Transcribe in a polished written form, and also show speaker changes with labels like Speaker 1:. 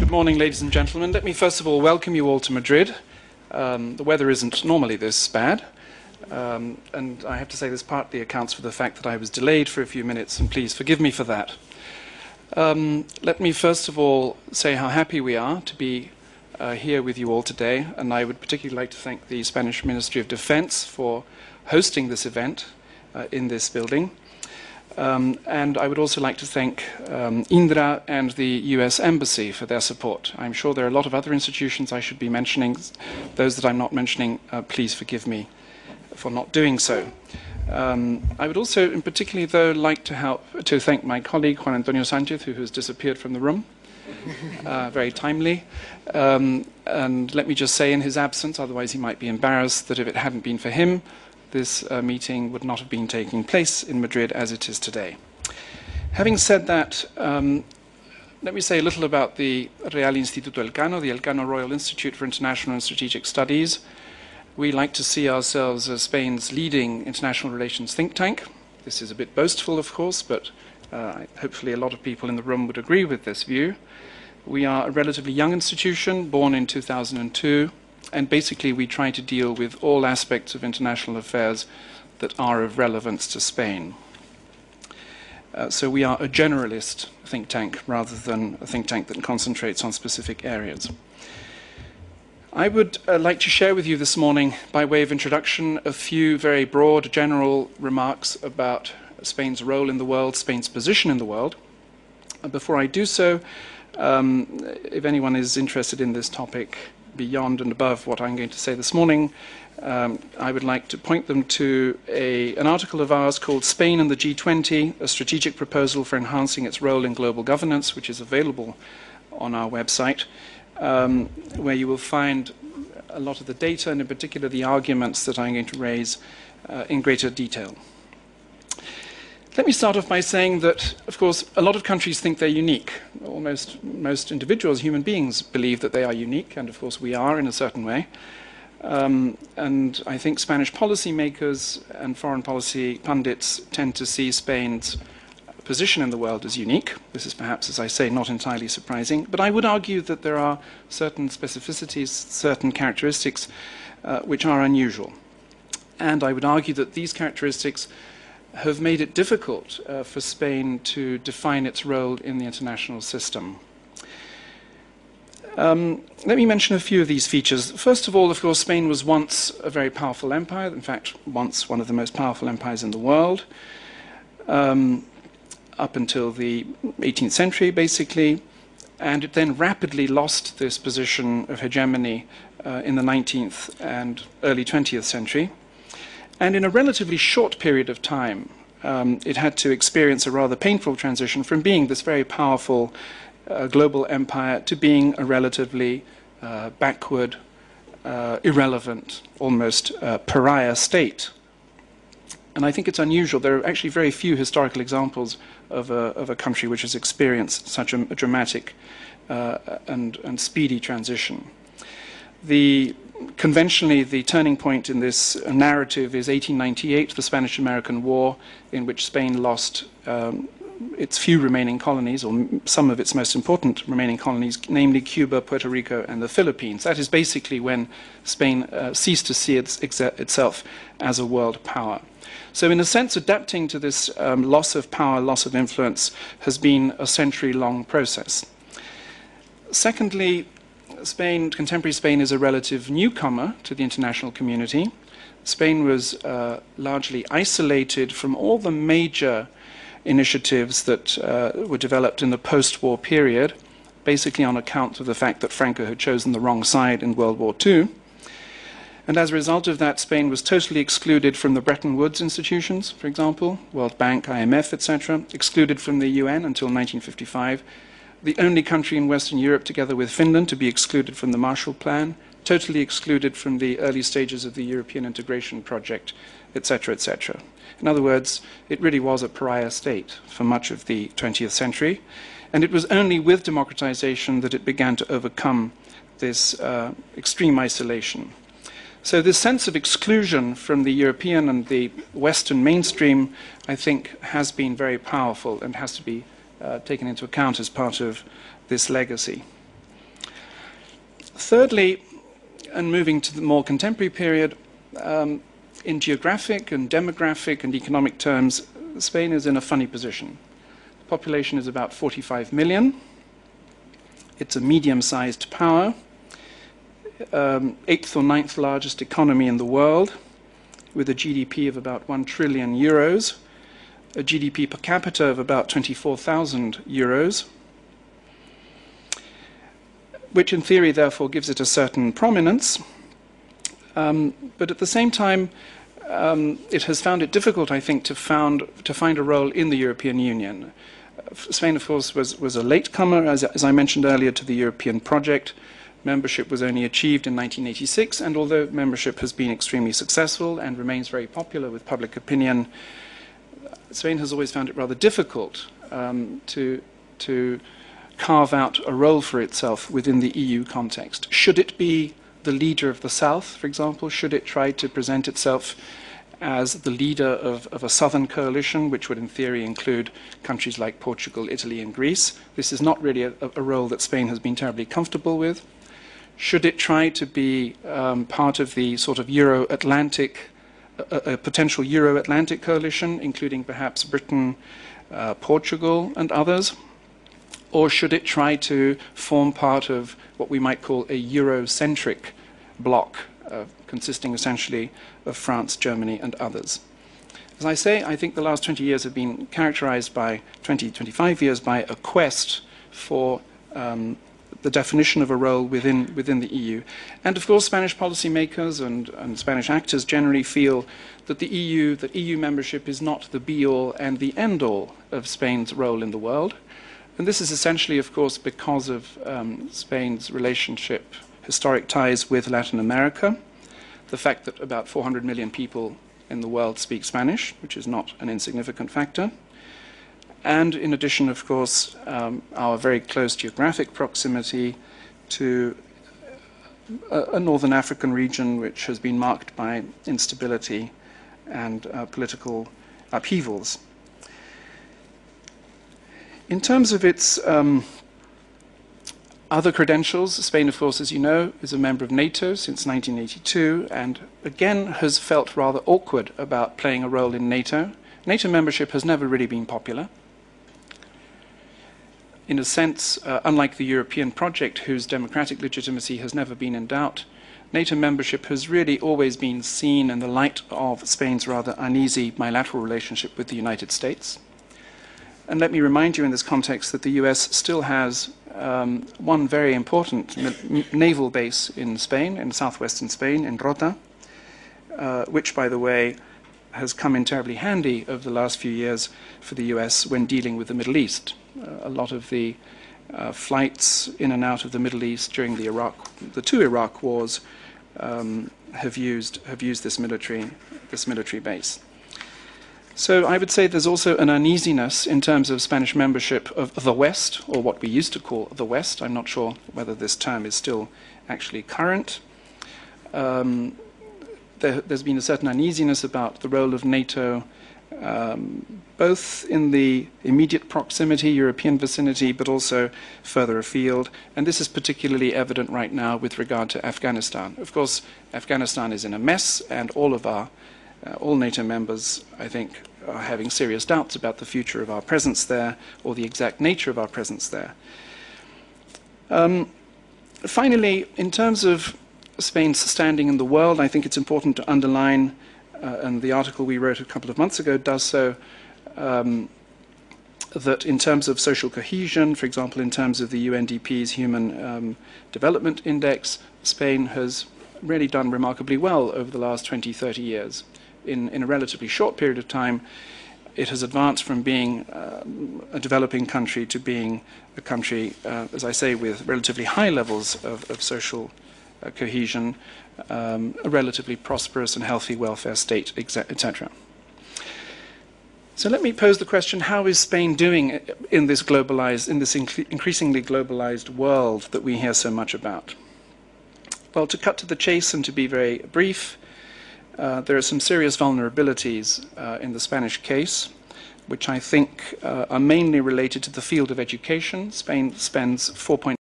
Speaker 1: Good morning, ladies and gentlemen. Let me first of all welcome you all to Madrid. The weather isn't normally this bad, and I have to say this partly accounts for the fact that I was delayed for a few minutes, and please forgive me for that. Let me first of all say how happy we are to be here with you all today, and I would particularly like to thank the Spanish Ministry of Defense for hosting this event in this building. And I would also like to thank EINIRA and the US Embassy for their support. I'm sure there are a lot of other institutions I should be mentioning. Those that I'm not mentioning, please forgive me for not doing so. I would also, in particular, though, like to thank my colleague, Juan Antonio Sanchez, who has disappeared from the room, very timely. And let me just say in his absence, otherwise he might be embarrassed, that if it hadn't been for him, this meeting would not have been taking place in Madrid as it is today. Having said that, let me say a little about the Real Instituto Elcano, the Elcano Royal Institute for International and Strategic Studies. We like to see ourselves as Spain's leading international relations think tank. This is a bit boastful, of course, but hopefully a lot of people in the room would agree with this view. We are a relatively young institution, born in 2002, and basically we try to deal with all aspects of international affairs that are of relevance to Spain. So we are a generalist think tank rather than a think tank that concentrates on specific areas. I would like to share with you this morning, by way of introduction, a few very broad general remarks about Spain's role in the world, Spain's position in the world. Before I do so, if anyone is interested in this topic beyond and above what I'm going to say this morning, I would like to point them to an article of ours called Spain and the G20, a strategic proposal for enhancing its role in global governance, which is available on our website, where you will find a lot of the data and in particular the arguments that I'm going to raise in greater detail. Let me start off by saying that, of course, a lot of countries think they're unique. Almost most individuals, human beings, believe that they are unique, and of course we are in a certain way. And I think Spanish policymakers and foreign policy pundits tend to see Spain's position in the world as unique. This is perhaps, as I say, not entirely surprising, but I would argue that there are certain specificities, certain characteristics which are unusual. And I would argue that these characteristics have made it difficult for Spain to define its role in the international system. Let me mention a few of these features. First of all, of course, Spain was once a very powerful empire, in fact, once one of the most powerful empires in the world, up until the 18th century, basically, and it then rapidly lost this position of hegemony in the 19th and early 20th century. And in a relatively short period of time, it had to experience a rather painful transition from being this very powerful global empire to being a relatively backward, irrelevant, almost pariah state. And I think it's unusual. There are actually very few historical examples of a country which has experienced such a dramatic and speedy transition. Conventionally, the turning point in this narrative is 1898, the Spanish-American War, in which Spain lost its few remaining colonies, or some of its most important remaining colonies, namely Cuba, Puerto Rico, and the Philippines. That is basically when Spain ceased to see itself as a world power. So in a sense, adapting to this loss of power, loss of influence, has been a century-long process. Secondly, contemporary Spain is a relative newcomer to the international community. Spain was largely isolated from all the major initiatives that were developed in the post-war period, basically on account of the fact that Franco had chosen the wrong side in World War II. And as a result of that, Spain was totally excluded from the Bretton Woods institutions, for example, World Bank, IMF, etc., excluded from the UN until 1955. The only country in Western Europe, together with Finland, to be excluded from the Marshall Plan, totally excluded from the early stages of the European integration project, etc., etc. In other words, it really was a pariah state for much of the 20th century, and it was only with democratization that it began to overcome this extreme isolation. So this sense of exclusion from the European and the Western mainstream, I think, has been very powerful and has to be taken into account as part of this legacy. Thirdly, and moving to the more contemporary period, in geographic and demographic and economic terms, Spain is in a funny position. The population is about 45 million. It's a medium-sized power, 8th or 9th largest economy in the world, with a GDP of about 1 trillion euros, a GDP per capita of about 24,000 euros, which in theory, therefore, gives it a certain prominence. But at the same time, it has found it difficult, I think, to find a role in the European Union. Spain, of course, was a latecomer, as I mentioned earlier, to the European project. Membership was only achieved in 1986, and although membership has been extremely successful and remains very popular with public opinion, Spain has always found it rather difficult to carve out a role for itself within the EU context. Should it be the leader of the South, for example? Should it try to present itself as the leader of a southern coalition, which would in theory include countries like Portugal, Italy, and Greece? This is not really a role that Spain has been terribly comfortable with. Should it try to be part of the sort of Euro-Atlantic, a potential Euro-Atlantic coalition, including perhaps Britain, Portugal, and others? Or should it try to form part of what we might call a Eurocentric bloc, consisting essentially of France, Germany, and others? As I say, I think the last 20 years have been characterized by, 25 years, by a quest for the definition of a role within the EU. And of course, Spanish policymakers and Spanish actors generally feel that the EU, that EU membership is not the be-all and the end-all of Spain's role in the world. And this is essentially, of course, because of Spain's relationship, historic ties with Latin America, the fact that about 400 million people in the world speak Spanish, which is not an insignificant factor, and in addition, of course, our very close geographic proximity to a northern African region which has been marked by instability and political upheavals. In terms of its other credentials, Spain, of course, as you know, is a member of NATO since 1982, and again has felt rather awkward about playing a role in NATO. NATO membership has never really been popular. In a sense, unlike the European project, whose democratic legitimacy has never been in doubt, NATO membership has really always been seen in the light of Spain's rather uneasy bilateral relationship with the United States. And let me remind you in this context that the US still has one very important naval base in Spain, in southwestern Spain, in Rota, which, by the way, has come in terribly handy over the last few years for the US when dealing with the Middle East. A lot of the flights in and out of the Middle East during the two Iraq wars have used this military base. So I would say there's also an uneasiness in terms of Spanish membership of the West, or what we used to call the West. I'm not sure whether this term is still actually current. There's been a certain uneasiness about the role of NATO, both in the immediate proximity, European vicinity, but also further afield. And this is particularly evident right now with regard to Afghanistan. Of course, Afghanistan is in a mess, and all NATO members, I think, are having serious doubts about the future of our presence there, or the exact nature of our presence there. Finally, in terms of Spain's standing in the world, I think it's important to underline, and the article we wrote a couple of months ago does so, that in terms of social cohesion, for example, in terms of the UNDP's Human Development Index, Spain has really done remarkably well over the last 20, 30 years. In a relatively short period of time, it has advanced from being a developing country to being a country, as I say, with relatively high levels of social cohesion, a relatively prosperous and healthy welfare state, etc. So let me pose the question: how is Spain doing in this increasingly globalized world that we hear so much about? Well, to cut to the chase and to be very brief, there are some serious vulnerabilities in the Spanish case, which I think are mainly related to the field of education. Spain spends 4.